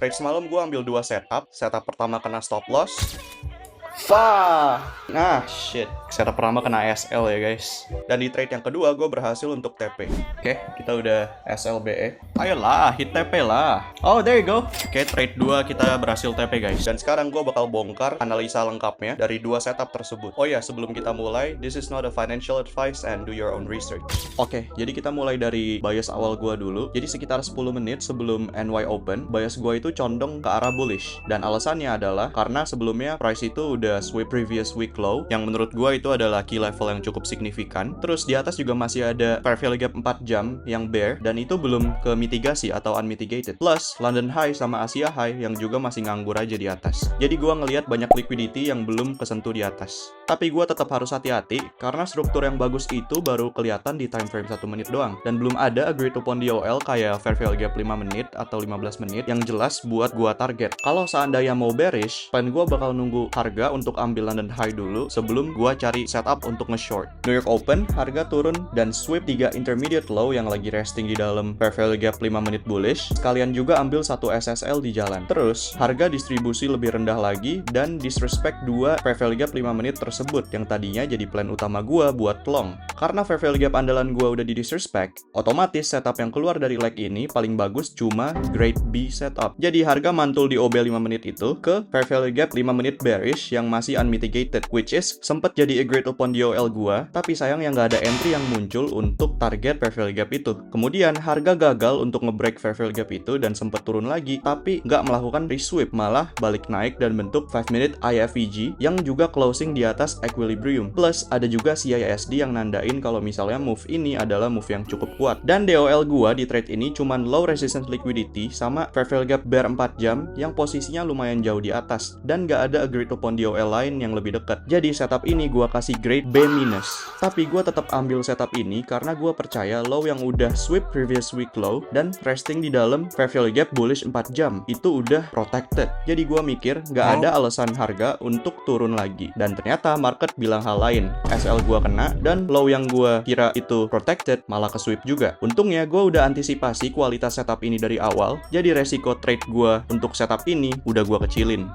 Trade semalam gue ambil dua setup. Setup pertama kena stop loss. Shit. Setup pertama kena SL ya guys. Dan di trade yang kedua gue berhasil untuk TP. Oke, kita udah SLBE. Ayolah, hit TP lah. Oh, there you go. Oke, trade 2 kita berhasil TP guys. Dan sekarang gue bakal bongkar analisa lengkapnya dari dua setup tersebut. Oh ya, sebelum kita mulai, this is not a financial advice and do your own research. Oke, jadi kita mulai dari bias awal gue dulu. Jadi sekitar 10 menit sebelum NY Open, bias gue itu condong ke arah bullish. Dan alasannya adalah karena sebelumnya price itu udah sweep previous week low, yang menurut gue itu adalah key level yang cukup signifikan. Terus di atas juga masih ada fair value gap 4 jam yang bear, dan itu belum ke mitigasi atau unmitigated. Plus London High sama Asia High yang juga masih nganggur aja di atas. Jadi gue ngelihat banyak liquidity yang belum kesentuh di atas. Tapi gue tetap harus hati-hati karena struktur yang bagus itu baru kelihatan di time frame 1 menit doang, dan belum ada agreed upon DOL kayak fair value gap 5 menit atau 15 menit yang jelas buat gue target. Kalau seandainya mau bearish, plan gue bakal nunggu harga untuk ambil London High dulu sebelum gue cari setup untuk nge-short. New York Open, harga turun dan sweep 3 intermediate low yang lagi resting di dalam fair value gap 5 menit bullish. Sekalian juga ambil satu SSL di jalan. Terus, harga distribusi lebih rendah lagi dan disrespect 2 fair value gap 5 menit tersebut yang tadinya jadi plan utama gue buat long. Karena fair value gap andalan gue udah di disrespect, otomatis setup yang keluar dari leg ini paling bagus cuma grade B setup. Jadi harga mantul di OB 5 menit itu ke fair value gap 5 menit bearish yang masih unmitigated, which is sempet jadi agreed upon DOL gua, tapi sayang yang nggak ada entry yang muncul untuk target fair value gap itu. Kemudian harga gagal untuk nge-break fair value gap itu dan sempet turun lagi, tapi nggak melakukan resweep, malah balik naik dan bentuk 5 minute IFVG yang juga closing di atas equilibrium. Plus ada juga CISD yang nandain kalau misalnya move ini adalah move yang cukup kuat. Dan DOL gua di trade ini cuman low resistance liquidity sama fair value gap bear 4 jam yang posisinya lumayan jauh di atas, dan nggak ada agreed upon DOL lain yang lebih dekat. Jadi setup ini gua kasih grade B-. Tapi gua tetap ambil setup ini karena gua percaya low yang udah sweep previous week low dan resting di dalam fair value gap bullish 4 jam itu udah protected. Jadi gua mikir nggak ada alasan harga untuk turun lagi. Dan ternyata market bilang hal lain. SL gua kena dan low yang gua kira itu protected malah ke sweep juga. Untungnya gua udah antisipasi kualitas setup ini dari awal. Jadi resiko trade gua untuk setup ini udah gua kecilin.